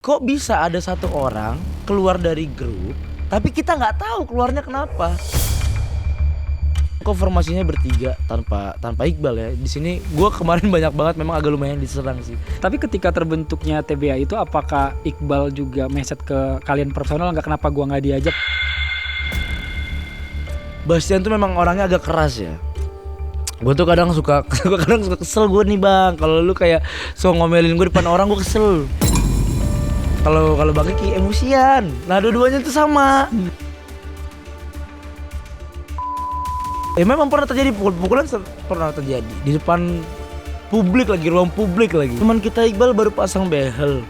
Kok bisa ada satu orang keluar dari grup, tapi kita nggak tahu keluarnya kenapa? Kok formasinya bertiga tanpa Iqbal ya. Di sini gue kemarin banyak banget memang agak lumayan diserang sih. Tapi ketika terbentuknya TBA itu apakah Iqbal juga message ke kalian personal nggak kenapa gua nggak diajak? Bastian tuh memang orangnya agak keras ya. Gue tuh kadang suka kesel gue nih bang. Kalau lu kayak ngomelin gue depan orang gue kesel. Kalau Bang Kiki emosian. Nah dua-duanya tuh sama. Memang pernah terjadi pukulan pernah terjadi di depan publik lagi, ruang publik lagi. Teman kita Iqbal baru pasang behel.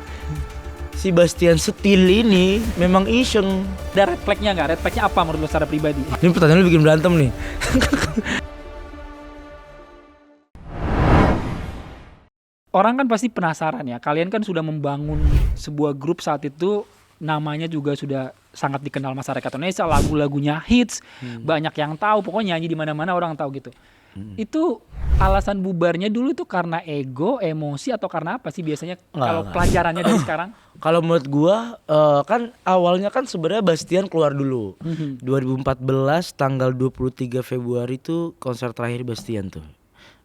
Si Bastian Setil ini memang iseng. Ada red flagnya nggak? Red flagnya apa menurut lo secara pribadi? Ini pertanyaan lu bikin berantem nih. Orang kan pasti penasaran ya. Kalian kan sudah membangun sebuah grup saat itu, namanya juga sudah sangat dikenal masyarakat Indonesia, lagu-lagunya hits, banyak yang tahu, pokoknya nyanyi di mana-mana orang tahu gitu. Itu alasan bubarnya dulu itu karena ego, emosi atau karena apa sih biasanya kalau pelajarannya dari sekarang? Kalau menurut gua kan awalnya kan sebenarnya Bastian keluar dulu. 2014 tanggal 23 Februari itu konser terakhir Bastian tuh.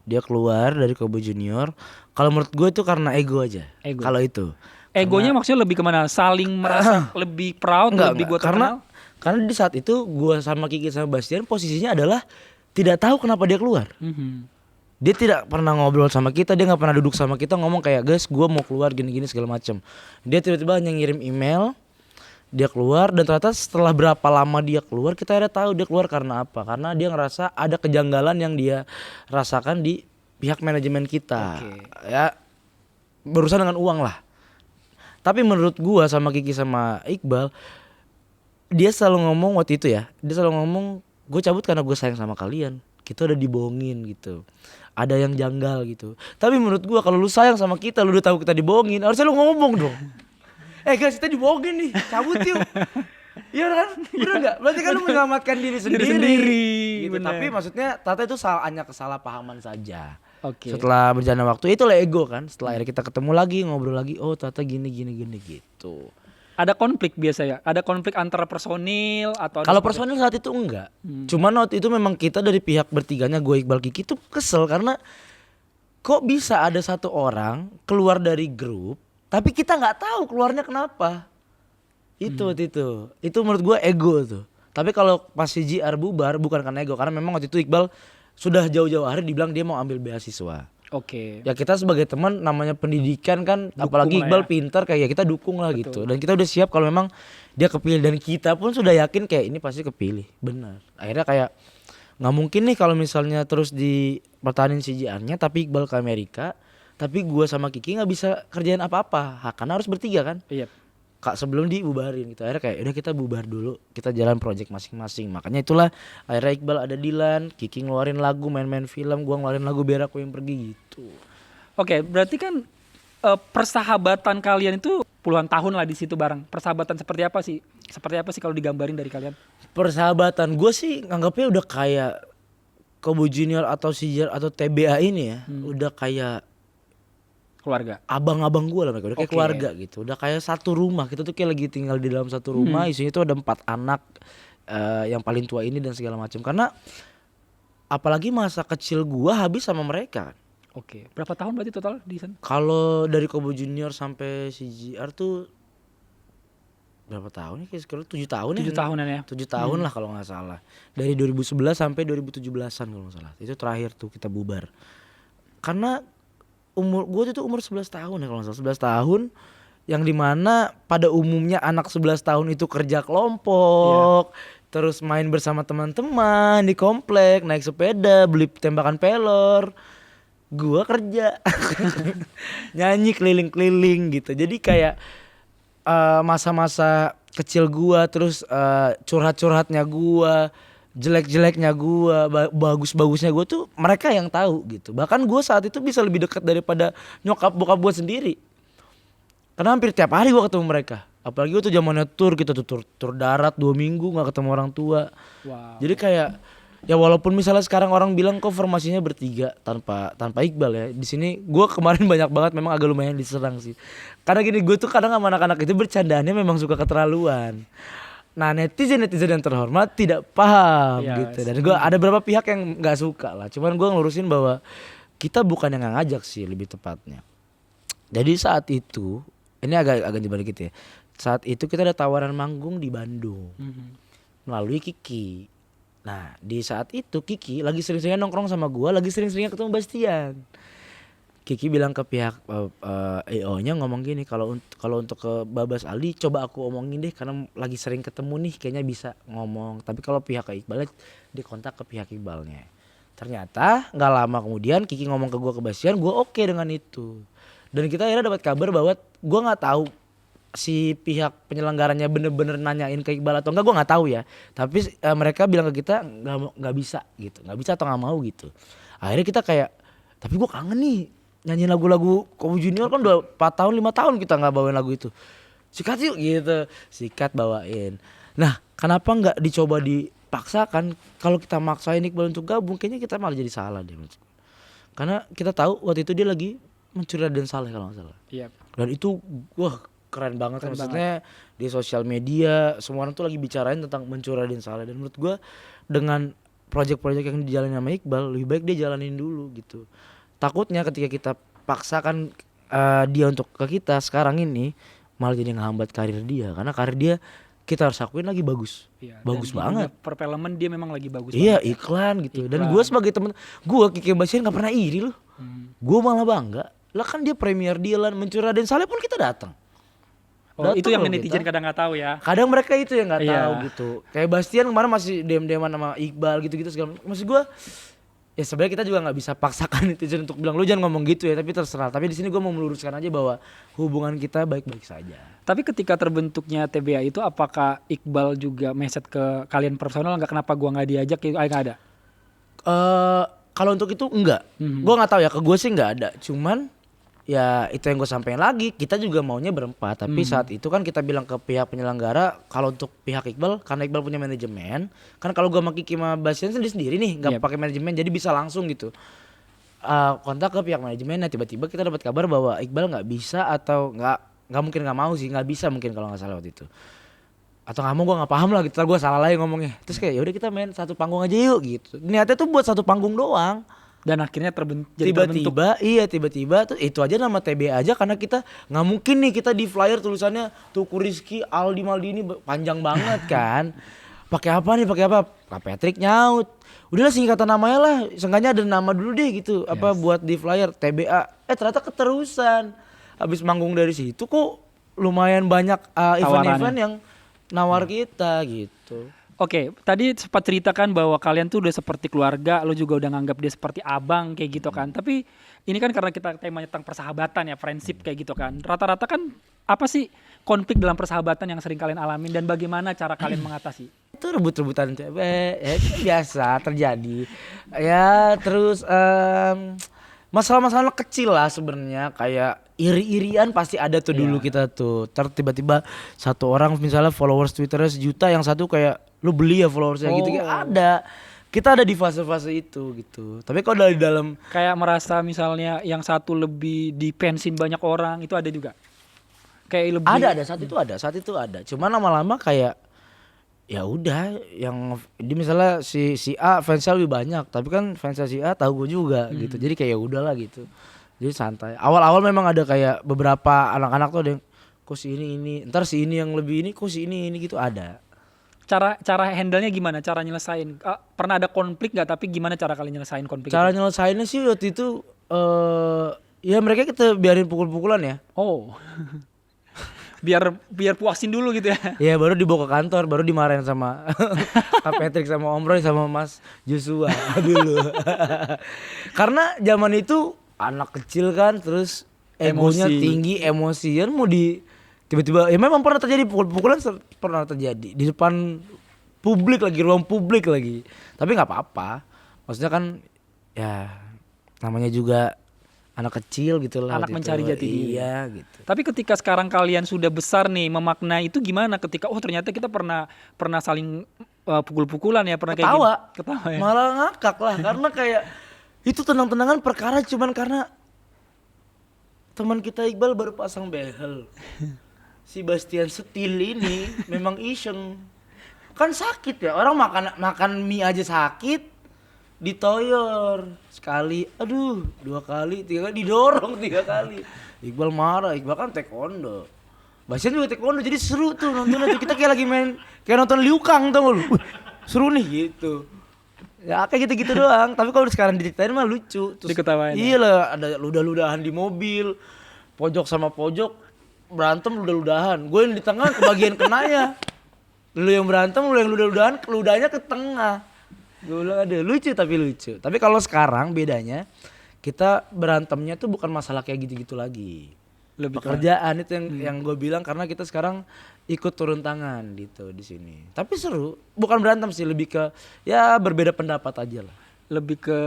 Dia keluar dari Kobo Junior. Kalau menurut gue itu karena ego aja. Kalau itu. Egonya maksudnya lebih kemana? Saling merasa lebih proud, lebih gue terkenal? Karena di saat itu gue sama Kiki sama Bastian posisinya adalah tidak tahu kenapa dia keluar. Dia tidak pernah ngobrol sama kita, dia nggak pernah duduk sama kita ngomong kayak guys gue mau keluar gini-gini segala macam. Dia tiba-tiba hanya ngirim email, dia keluar dan ternyata setelah berapa lama dia keluar kita akhirnya tahu dia keluar karena apa. Karena dia ngerasa ada kejanggalan yang dia rasakan di pihak manajemen kita. Ya berurusan dengan uang lah. Tapi menurut gua sama Kiki sama Iqbal, dia selalu ngomong waktu itu ya, dia selalu ngomong gue cabut karena gue sayang sama kalian. Kita udah dibohongin gitu, ada yang janggal gitu. Tapi menurut gua kalau lu sayang sama kita, lu udah tahu kita dibohongin, harusnya lu ngomong dong. Guys kita dibohongin nih, cabut yuk. Iya kan? Bener gak? Berarti kan lu menyelamatkan diri sendiri gitu. Tapi maksudnya Tata itu hanya kesalahpahaman saja. Setelah berjalan waktu itulah ego kan. Setelah akhirnya kita ketemu lagi, ngobrol lagi, oh Tata gini gitu. Ada konflik biasa ya? Ada konflik antara personil atau? Kalau personil saat itu enggak. Cuman waktu itu memang kita dari pihak bertiganya, gue Iqbal Kiki tuh kesel karena kok bisa ada satu orang keluar dari grup tapi kita nggak tahu keluarnya kenapa. Itu menurut gue ego tuh. Tapi kalau pas si JR bubar bukan karena ego, karena memang waktu itu Iqbal sudah jauh-jauh hari dibilang dia mau ambil beasiswa. Ya kita sebagai teman namanya pendidikan kan, dukung, apalagi Iqbal ya. Pintar kayak kita dukung lah. Betul. Gitu. Dan kita udah siap kalau memang dia kepilih, dan kita pun sudah yakin kayak ini pasti kepilih. Benar. Akhirnya kayak nggak mungkin nih kalau misalnya terus dipertahanin si JR-nya tapi Iqbal ke Amerika, tapi gue sama Kiki nggak bisa kerjain apa-apa. Karena harus bertiga kan. Iya. Kak sebelum dibubarin gitu. Akhirnya kayak udah kita bubar dulu, kita jalan project masing-masing. Makanya itulah akhirnya Iqbal ada Dilan, Kiki ngeluarin lagu, main-main film, gua ngeluarin lagu Biar Aku Yang Pergi gitu. Oke, berarti kan persahabatan kalian itu puluhan tahun lah di situ bareng. Persahabatan seperti apa sih? Seperti apa sih kalau digambarin dari kalian? Persahabatan gue sih nganggapnya udah kayak Kobo Junior atau Sijar atau TBA ini ya. Udah kayak keluarga, abang-abang gue lah mereka, udah kayak keluarga gitu, udah kayak satu rumah. Kita tuh kayak lagi tinggal di dalam satu rumah. Isinya tuh ada 4 anak, yang paling tua ini dan segala macam. Karena apalagi masa kecil gue habis sama mereka. Berapa tahun berarti total di sana? Kalau dari Kobo Junior sampai CGR tuh berapa tahun ya? Kayak sekitar 7 tahun ya. 7 tahunan ya. 7 tahun lah kalau nggak salah. Dari 2011 sampai 2017-an kalau nggak salah. Itu terakhir tuh kita bubar. Karena umur gue itu umur 11 tahun ya kalau nggak salah, 11 tahun, yang dimana pada umumnya anak 11 tahun itu kerja kelompok, terus main bersama teman-teman di komplek, naik sepeda, beli tembakan pelor. Gue kerja nyanyi keliling-keliling gitu. Jadi kayak masa-masa kecil gue, terus curhat-curhatnya gue, jelek-jeleknya gue, bagus-bagusnya gue tuh mereka yang tahu gitu. Bahkan gue saat itu bisa lebih dekat daripada nyokap bokap gue sendiri. Karena hampir tiap hari gue ketemu mereka. Apalagi gue tuh zamannya tour, kita tuh tur darat 2 minggu gak ketemu orang tua. Jadi kayak Ya walaupun misalnya sekarang orang bilang kok formasinya bertiga tanpa Iqbal ya. Di sini gue kemarin banyak banget memang agak lumayan diserang sih. Karena gini gue tuh kadang sama anak-anak itu bercandaannya memang suka keterlaluan. Nah netizen yang terhormat tidak paham Iya, gitu. Dan gue ada beberapa pihak yang nggak suka lah. Cuman gue ngelurusin bahwa kita bukan yang ngajak sih lebih tepatnya. Jadi saat itu ini agak dibalik gitu ya. Saat itu kita ada tawaran manggung di Bandung melalui Kiki. Nah di saat itu Kiki lagi sering-seringnya nongkrong sama gue, lagi sering-seringnya ketemu Bastian. Kiki bilang ke pihak EO-nya ngomong gini, kalau untuk ke Babas Ali coba aku omongin deh karena lagi sering ketemu nih kayaknya bisa ngomong. Tapi kalau pihak ke Iqbal dikontak ke pihak Iqbalnya. Ternyata nggak lama kemudian Kiki ngomong ke gue ke Bastian, gue oke dengan itu. Dan kita akhirnya dapat kabar bahwa gue nggak tahu si pihak penyelenggaranya bener-bener nanyain ke Iqbal atau enggak, gue nggak tahu ya. Tapi mereka bilang ke kita nggak bisa gitu, nggak bisa atau nggak mau gitu. Akhirnya kita kayak, tapi gue kangen nih nyanyiin lagu-lagu Kobu Junior kan udah 4 tahun 5 tahun kita nggak bawain lagu itu. Sikat yuk gitu, sikat bawain. Nah kenapa nggak dicoba dipaksakan? Kalau kita maksain Iqbal untuk gabung kayaknya kita malah jadi salah deh. Karena kita tahu waktu itu dia lagi mencuri Raden Saleh kalau nggak salah. Iya. Dan itu wah keren banget. Keren Maksudnya di sosial media semua orang tuh lagi bicarain tentang mencuri Raden Saleh. Dan menurut gue dengan proyek-proyek yang dijalani sama Iqbal lebih baik dia jalanin dulu gitu. Takutnya ketika kita paksakan dia untuk ke kita sekarang ini malah jadi ngehambat karir dia. Karena karir dia kita harus akuin lagi bagus. Iya, Bagus dan banget. Perfilman dia memang lagi bagus Iya banget. iklan gitu. Dan Iklan. gue sebagai temen gue Kiki Bastian gak pernah iri loh. Gue malah bangga. Lah kan dia premier dia lah mencuri Raden Saleh pun kita datang. Oh, itu yang loh netizen kita. kadang nggak tahu ya. Kadang mereka itu yang nggak Iya. tahu gitu. Kayak Bastian kemarin masih dem-deman sama Iqbal gitu-gitu segala. Maksud gue ya sebenarnya kita juga nggak bisa paksakan netizen untuk bilang lu jangan ngomong gitu ya, tapi terserah. Tapi di sini gue mau meluruskan aja bahwa hubungan kita baik-baik saja. Tapi ketika terbentuknya TBA itu apakah Iqbal juga message ke kalian personal nggak, kenapa gua nggak diajak itu nggak ada? Kalau untuk itu enggak. Gue nggak tahu ya, ke gue sih nggak ada. Cuman ya itu yang gue sampaikan lagi, kita juga maunya berempat. Tapi saat itu kan kita bilang ke pihak penyelenggara kalau untuk pihak Iqbal, karena Iqbal punya manajemen, kan kalau gue sama Kiki sama Bastian sendiri nih nggak Yep. pakai manajemen, jadi bisa langsung gitu. Kontak ke pihak manajemennya, tiba-tiba kita dapat kabar bahwa Iqbal nggak bisa atau nggak mungkin nggak mau sih, nggak bisa mungkin kalau nggak salah waktu itu. Atau nggak mau, gue nggak paham lah gitu, gue salah lagi ngomongnya. Terus kayak yaudah kita main satu panggung aja yuk gitu. Niatnya tuh buat satu panggung doang. Dan akhirnya jadi terbentuk. Tiba-tiba tuh itu aja nama TB aja, karena kita nggak mungkin nih kita di flyer tulisannya Tuku Rizky Aldi Maldini panjang banget kan. Pakai apa nih? Pakai apa? Pak Patrick nyaut. Udahlah singkatan namanya lah, seenggaknya ada nama dulu deh gitu. Apa buat di flyer TBA. Ternyata keterusan. Habis manggung dari situ kok lumayan banyak event-event yang nawar kita gitu. Oke, tadi sempat ceritakan bahwa kalian tuh udah seperti keluarga, lo juga udah nganggap dia seperti abang kayak gitu kan. Tapi ini kan karena kita temanya tentang persahabatan ya, friendship kayak gitu kan. Rata-rata kan apa sih konflik dalam persahabatan yang sering kalian alamin dan bagaimana cara kalian mengatasi? Itu rebut-rebutan cewek, ya itu biasa terjadi. Ya terus masalah-masalah kecil lah sebenarnya, kayak iri-irian pasti ada tuh dulu kita tuh. Tiba-tiba satu orang misalnya followers Twitternya 1 juta, yang satu kayak lu beli ya followersnya gitu, kayak ada. Kita ada di fase-fase itu gitu. Tapi kalau dari dalam Kayak merasa misalnya yang satu lebih dipensin banyak orang, itu ada juga. Kayak lebih ada saat itu ada. Cuman lama-lama kayak ya udah, yang di misalnya si A fansnya lebih banyak, tapi kan fansnya si A tahu gue juga gitu. Jadi kayak ya udahlah gitu. Jadi santai. Awal-awal memang ada kayak beberapa anak-anak tuh ada yang kok si ini, ntar si ini yang lebih ini, kok si ini gitu ada. Cara handle-nya gimana? Cara nyelesain? Pernah ada konflik nggak? Tapi gimana cara kalian nyelesain konflik Cara itu? nyelesainnya sih waktu itu ya mereka kita biarin pukul-pukulan ya. Oh. biar puasin dulu gitu ya. Ya baru dibawa ke kantor, baru dimarahin sama Kak Patrick sama Om Roy sama Mas Joshua dulu. Karena zaman itu anak kecil kan, terus egonya Emosi. tinggi, emosian mau tiba-tiba ya memang pernah terjadi pukul-pukulan, pernah terjadi di depan publik lagi, ruang publik lagi. Tapi nggak apa-apa. Maksudnya kan ya namanya juga anak kecil gitu lah. Anak waktu mencari itu. jati diri. Iya gitu. Tapi ketika sekarang kalian sudah besar nih, memaknai itu gimana ketika ternyata kita pernah saling pukul-pukulan ya, pernah kayak Ketawa. gini. Ketawa ya. Malah ngakak lah karena kayak itu tenang-tenangan perkara cuman karena teman kita Iqbal baru pasang behel. Si Bastian Setil ini memang iseng. Kan sakit ya, orang makan mie aja sakit. Ditoyor sekali, aduh 2 kali, 3 kali, didorong 3 kali. Iqbal marah, Iqbal kan taekwondo. Bastian juga taekwondo, jadi seru tuh nontonnya tuh. Kita kayak lagi main, kayak nonton Liu Kang tau gak lu? Seru nih gitu. Ya kayak gitu-gitu doang, tapi kalau sekarang diceritain mah lucu. Terus, diketawain. iya lah, ada ludah-ludahan di mobil, pojok sama pojok berantem ludah-ludahan. Gue yang di tengah kebagian kenanya. Lu yang berantem, lu yang ludah-ludahan, ludahnya ke tengah. Gue bilang ada lucu tapi lucu. Tapi kalau sekarang bedanya kita berantemnya tuh bukan masalah kayak gitu-gitu lagi. Lebih Pekerjaan itu yang gue bilang karena kita sekarang ikut turun tangan gitu di sini. Tapi seru, bukan berantem sih, lebih ke ya berbeda pendapat aja lah. lebih ke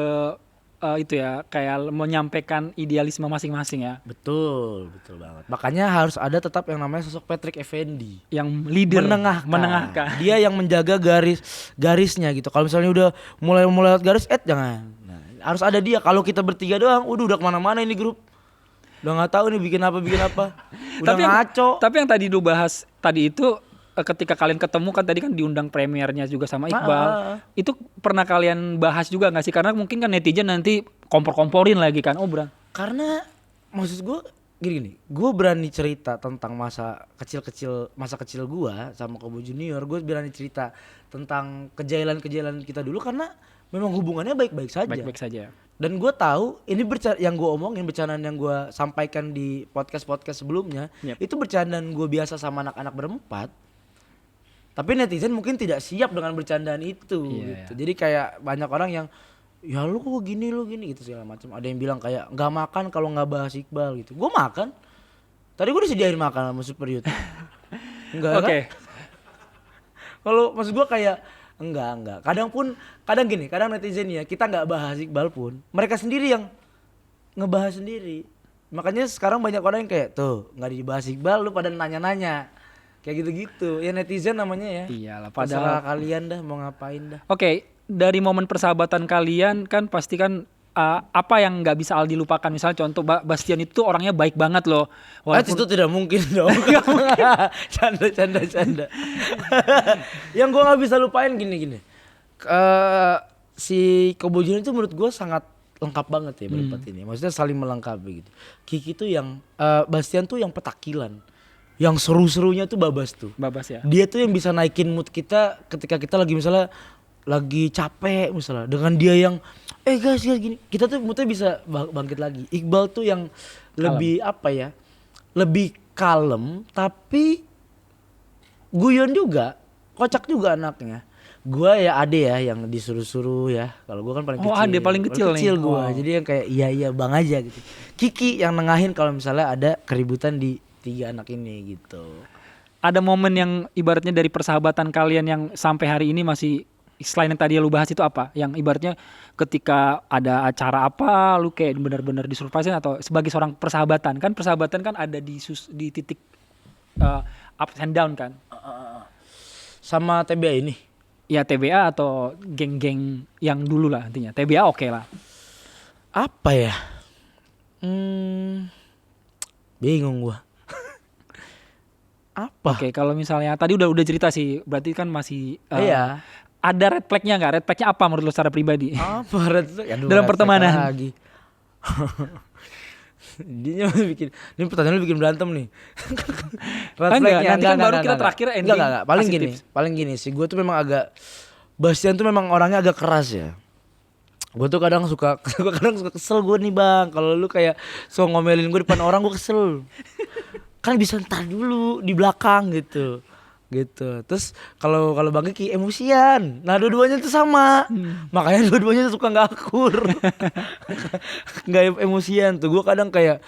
itu ya, kayak menyampaikan idealisme masing-masing ya. Betul banget. Makanya harus ada tetap yang namanya sosok Patrick Effendi. Yang leader, Menengahkan. menengahkan. Dia yang menjaga garisnya gitu. Kalau misalnya udah mulai lewat garis, jangan. Nah, harus ada dia. Kalau kita bertiga doang, udah kemana-mana ini grup. Udah nggak tahu nih bikin apa. Udah ngaco. Tapi yang tadi lu bahas tadi itu ketika kalian ketemu kan tadi kan diundang premiernya juga sama Iqbal. Itu pernah kalian bahas juga nggak sih? Karena mungkin kan netizen nanti kompor-komporin lagi kan. Oh, Karena maksud gue gini, gue berani cerita tentang masa kecil gue sama Kobo Junior. Gue berani cerita tentang kejailan kita dulu karena memang hubungannya baik-baik saja. Baik-baik saja. Dan gue tahu ini yang gue omongin, bercandaan yang gue sampaikan di podcast sebelumnya, itu bercandaan gue biasa sama anak-anak berempat. Tapi netizen mungkin tidak siap dengan bercandaan itu gitu. Jadi kayak banyak orang yang ya lu kok gini gitu segala macam. Ada yang bilang kayak nggak makan kalau nggak bahas Iqbal gitu. Gue makan. Tadi gue disediain makan sama Super Youth. Enggak kan? Kalau maksud gue kayak enggak. Kadang netizen ya kita nggak bahas Iqbal pun mereka sendiri yang ngebahas sendiri. Makanya sekarang banyak orang yang kayak tuh nggak dibahas Iqbal, lu pada nanya-nanya. Kayak gitu-gitu, ya netizen namanya ya. Iyalah, padahal kalian dah mau ngapain dah. Oke, dari momen persahabatan kalian kan pasti kan apa yang nggak bisa Aldi lupakan. Misalnya contoh Bastian itu orangnya baik banget loh. Walaupun itu tidak mungkin dong. Canda. Yang gue nggak bisa lupain gini. Si Kobo Junior itu menurut gue sangat lengkap banget ya berempat ini. Maksudnya saling melengkapi gitu. Kiki tuh yang Bastian tuh yang petakilan. Yang seru-serunya tuh Babas ya. Dia tuh yang bisa naikin mood kita ketika kita lagi misalnya lagi capek misalnya. Dengan dia yang guys gini. Kita tuh moodnya bisa bangkit lagi. Iqbal tuh yang lebih apa ya? Lebih kalem tapi guyon juga. Kocak juga anaknya. Gua ya Ade ya yang disuruh-suruh ya. Kalau gua kan paling kecil. Oh, Ade paling kecil nih. Gua. Wow. Jadi yang kayak iya bang aja gitu. Kiki yang nengahin kalau misalnya ada keributan di 3 anak ini gitu. Ada momen yang ibaratnya dari persahabatan kalian yang sampai hari ini masih, selain yang tadi lu bahas itu apa? Yang ibaratnya ketika ada acara apa lu kayak benar-benar disurprisein atau sebagai seorang persahabatan. Kan persahabatan kan ada di titik up and down kan. Sama TBA ini. Ya TBA atau geng-geng yang dulu lah intinya. TBA oke lah. Apa ya? Bingung gua. Apa? Oke, kalau misalnya tadi udah cerita sih, berarti kan masih iya. Ada red flag-nya nggak? Red flag-nya apa menurut lo secara pribadi? Apa red flag? Dalam pertemanan. Lagi. Dia bikin, ini pertanyaan lu bikin berantem nih. Red flag-nya nanti kan baru kita terakhir ending. Enggak. Paling gini sih, gue tuh memang agak, Bastian tuh memang orangnya agak keras ya. Gue tuh kadang suka kesel gue nih bang. Kalau lu kayak suka ngomelin gue depan orang, gue kesel. Kan bisa ntar dulu di belakang gitu. Terus kalau Bang Kiki emosian. Nah dua-duanya tuh sama. Makanya dua-duanya tuh suka nggak akur. Nggak emosian tuh. Gue kadang kayak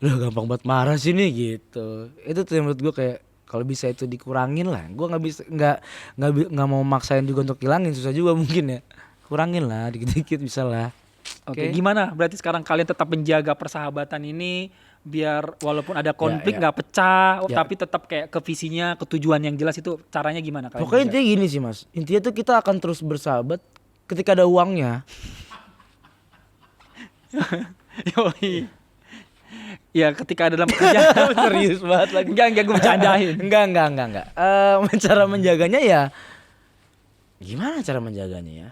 udah gampang banget marah sih nih gitu. Itu tuh yang menurut gue kayak kalau bisa itu dikurangin lah. Gue nggak mau maksain juga untuk hilangin, susah juga mungkin ya. Kurangin lah dikit-dikit bisa lah. Oke, gimana? Berarti sekarang kalian tetap menjaga persahabatan ini biar walaupun ada konflik ya. nggak pecah, Ya. tapi tetap kayak ke visinya, ke tujuan yang jelas itu caranya gimana kalian? Pokoknya bisa? intinya gini sih Mas. Intinya tuh kita akan terus bersahabat ketika ada uangnya. Yoi. Ya ketika ada dalam pekerjaan. Serius banget lagi. Enggak gue bercandain. Enggak. Cara menjaganya ya gimana cara menjaganya ya?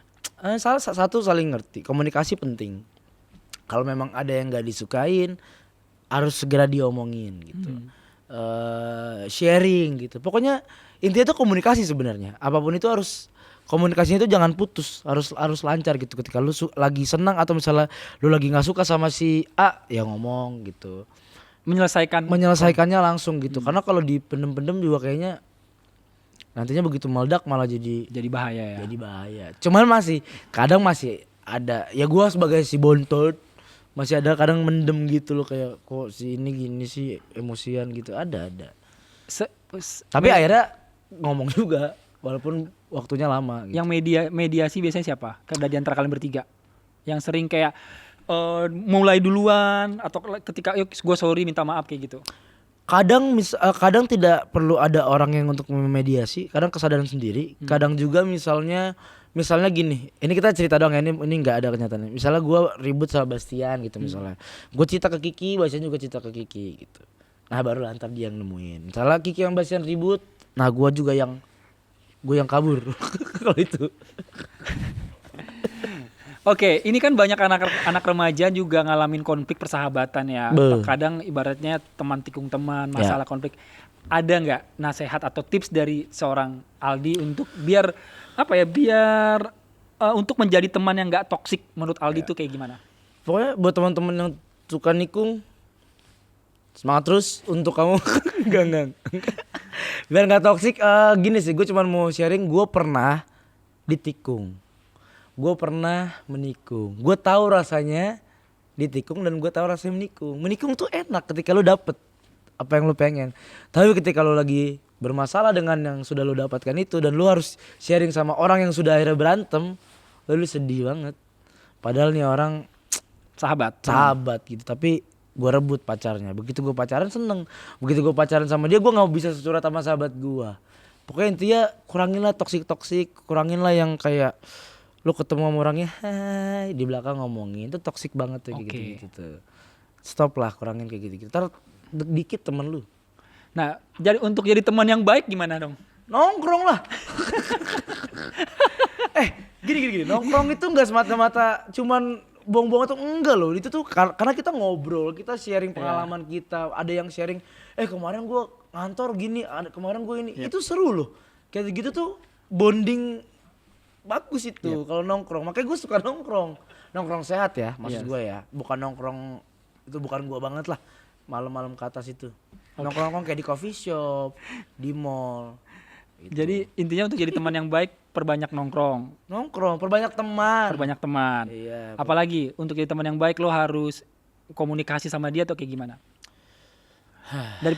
Salah satu saling ngerti. Komunikasi penting. Kalau memang ada yang nggak disukain harus segera diomongin gitu. Sharing gitu. Pokoknya intinya itu komunikasi sebenarnya. Apapun itu harus komunikasinya itu jangan putus, harus lancar gitu. Ketika lu lagi senang atau misalnya lu lagi nggak suka sama si A, ya ngomong gitu. Menyelesaikannya langsung gitu. Karena kalau dipendem-pendem juga kayaknya nantinya begitu meledak malah jadi bahaya ya. Jadi bahaya. Cuman kadang masih ada. Ya gua sebagai si bontot masih ada kadang mendem gitu loh, kayak kok si ini gini sih emosian gitu. Ada. Tapi akhirnya ngomong juga walaupun waktunya lama gitu. Yang mediasi biasanya siapa? Dari antara kalian bertiga yang sering kayak mulai duluan atau ketika yuk gue sorry minta maaf kayak gitu. Kadang tidak perlu ada orang yang untuk memediasi, kadang kesadaran sendiri. Kadang juga misalnya gini, ini kita cerita doang ya, ini nggak ada kenyataannya. Misalnya gue ribut sama Bastian gitu misalnya, gue cerita ke Kiki, Bastian juga cerita ke Kiki gitu. Nah baru lantar dia yang nemuin. Misalnya Kiki yang Bastian ribut, nah gue yang kabur kalau itu. Oke, ini kan banyak anak remaja juga ngalamin konflik persahabatan ya. Kadang ibaratnya teman tikung teman, masalah konflik. Ada nggak nasihat atau tips dari seorang Aldi untuk biar untuk menjadi teman yang nggak toksik menurut Aldi itu kayak gimana? Pokoknya buat teman-teman yang suka nikung, semangat terus untuk kamu. Enggak. Biar nggak toksik, gini sih, gue cuma mau sharing. Gue pernah ditikung, gue pernah menikung. Gue tahu rasanya ditikung dan gue tahu rasanya menikung. Menikung tuh enak ketika lu dapet apa yang lu pengen. Tapi ketika lu lagi bermasalah dengan yang sudah lu dapatkan itu dan lu harus sharing sama orang yang sudah akhirnya berantem, lu sedih banget. Padahal nih orang sahabat gitu, tapi gue rebut pacarnya. Begitu gue pacaran seneng, begitu gue pacaran sama dia gue nggak bisa curhat sama sahabat gue. Pokoknya intinya kuranginlah toksik, kuranginlah yang kayak lu ketemu sama orangnya hai di belakang ngomongin, itu toksik banget tuh. Gitu tuh. Stop lah, kurangin kayak gitu. Ntar dikit temen lu. Nah, untuk jadi teman yang baik gimana dong? Nongkrong lah. Gini. Nongkrong itu nggak semata-mata cuman bohong-bohong atau enggak loh. Itu tuh karena kita ngobrol, kita sharing pengalaman kita. Ada yang sharing, kemarin gue ngantor gini, kemarin gue ini. Itu seru loh. Kayak gitu tuh bonding bagus itu kalau nongkrong. Makanya gue suka nongkrong sehat ya, maksud gue ya. Bukan nongkrong itu bukan gue banget lah. Malam-malam ke atas itu. Nongkrong kayak di coffee shop, di mall. Gitu. Jadi intinya untuk jadi teman yang baik perbanyak nongkrong, perbanyak teman. Iya. Apalagi untuk jadi teman yang baik lo harus komunikasi sama dia atau kayak gimana? Dari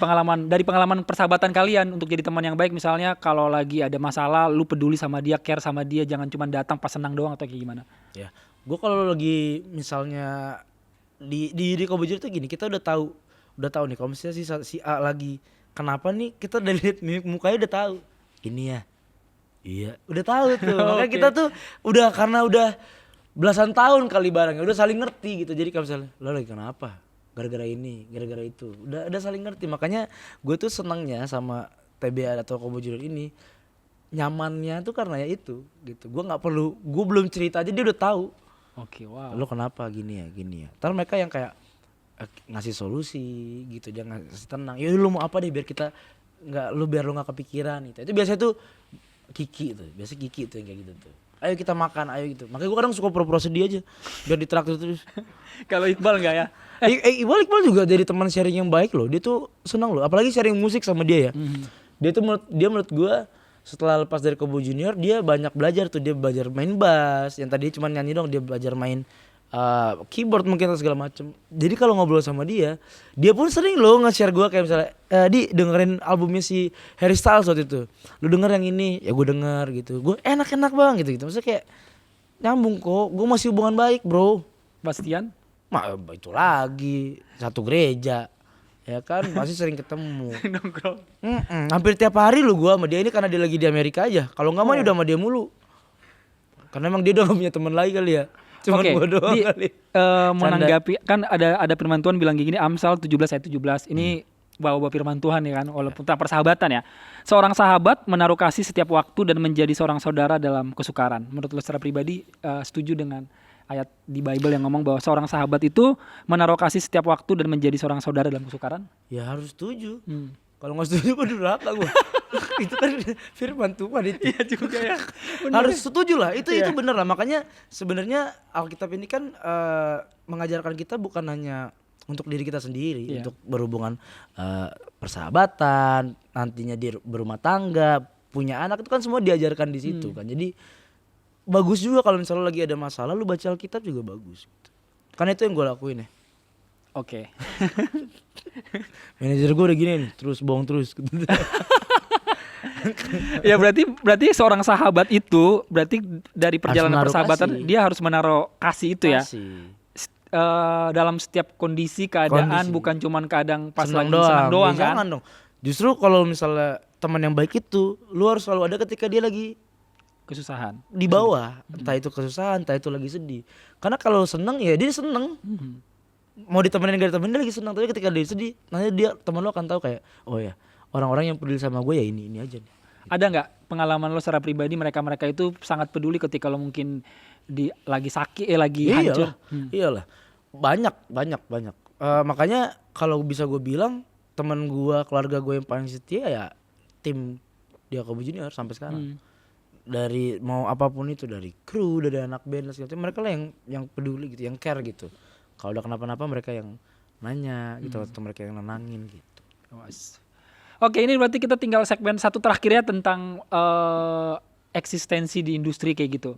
pengalaman persahabatan kalian untuk jadi teman yang baik, misalnya kalau lagi ada masalah lu peduli sama dia, care sama dia, jangan cuma datang pas senang doang atau kayak gimana? Ya, gue kalau lagi misalnya di Kobujur tuh gini, kita udah tahu nih kalau misalnya si A lagi kenapa nih, kita udah lihat mukanya udah tahu. Ini ya. Iya, udah tahu tuh. Makanya kita tuh karena udah belasan tahun kali barengnya, udah saling ngerti gitu. Jadi kalau misalnya lo lagi kenapa? Gara-gara ini, gara-gara itu. Udah saling ngerti. Makanya gue tuh senangnya sama TBA atau Kobujur ini, nyamannya tuh karena ya itu gitu. Gue belum cerita aja dia udah tahu. Oke, wow. Lo kenapa gini ya. Ntar mereka yang kayak ngasih solusi gitu, dia ngasih tenang. Ya lu mau apa deh biar lu nggak kepikiran gitu. Itu biasanya tuh Kiki tuh, yang kayak gitu tuh. Ayo kita makan, ayo gitu. Makanya gue kadang suka pura-pura sedih aja biar ditraktir terus. Kalau Iqbal enggak ya? Iqbal juga jadi teman sharing yang baik loh. Dia tuh senang loh, apalagi sharing musik sama dia ya. Dia tuh menurut gue setelah lepas dari Kobo Junior dia banyak belajar tuh. Dia belajar main bass, yang tadi cuma nyanyi dong, dia belajar main keyboard mungkin atau segala macem. Jadi kalau ngobrol sama dia pun sering loh nge-share gue kayak misalnya dengerin albumnya si Harry Styles waktu itu, lu denger yang ini, ya gue denger gitu, gue enak bang gitu. Maksudnya kayak nyambung kok, gue masih hubungan baik bro. Bastian? Itu lagi satu gereja. ya kan pasti sering ketemu. Nongkrong. Hampir tiap hari lu gua sama dia ini karena dia lagi di Amerika aja. Kalau nggak mah udah sama dia mulu. Karena emang dia udah gak punya teman lagi kali ya. Cuman Oke, gua doang kali. menanggapi kan ada firman Tuhan bilang gini, Amsal 17 ayat 17. Ini bawa firman Tuhan ya kan, walaupun tentang persahabatan ya. Seorang sahabat menaruh kasih setiap waktu dan menjadi seorang saudara dalam kesukaran. Menurut lo secara pribadi setuju dengan ayat di Bible yang ngomong bahwa seorang sahabat itu menaruh kasih setiap waktu dan menjadi seorang saudara dalam kesukaran? Ya harus setuju. Kalau nggak setuju gua durhaka gua. Itu kan firman Tuhan itu. Iya juga ya. Harus setuju lah. Itu bener lah. Makanya sebenarnya Alkitab ini kan mengajarkan kita bukan hanya untuk diri kita sendiri, untuk berhubungan persahabatan, nantinya di berumah tangga, punya anak, itu kan semua diajarkan di situ kan. Jadi bagus juga kalau misalnya lagi ada masalah lu baca Alkitab juga bagus. Kan itu yang gue lakuin ya. Oke. Manajer gue udah gini nih, terus bohong terus. Ya berarti seorang sahabat itu berarti dari perjalanan persahabatan kasih. dia harus menaruh kasih itu ya. Dalam setiap kondisi keadaan, bukan cuman kadang pas senang lagi senang doang ya, kan. Jangan dong. Justru kalau misalnya teman yang baik itu, lu harus selalu ada ketika dia lagi Kesusahan. di bawah, entah itu kesusahan, entah itu lagi sedih. Karena kalau seneng ya dia seneng. Mau ditemenin gak ditemenin dia lagi seneng, tapi ketika dia sedih, nanti dia teman lo akan tahu kayak, oh ya orang-orang yang peduli sama gue ya ini aja nih. Ada nggak pengalaman lo secara pribadi mereka itu sangat peduli ketika lo mungkin lagi sakit, lagi hancur? Iyalah, banyak. Makanya kalau bisa gue bilang teman gue, keluarga gue yang paling setia ya tim Diakobo Junior sampai sekarang. Dari mau apapun itu, dari kru, dari anak band, segala macam, mereka lah yang peduli gitu, yang care gitu. Kalau udah kenapa-napa mereka yang nanya gitu, atau mereka yang nenangin gitu. Oke, ini berarti kita tinggal segmen satu terakhir ya tentang eksistensi di industri kayak gitu.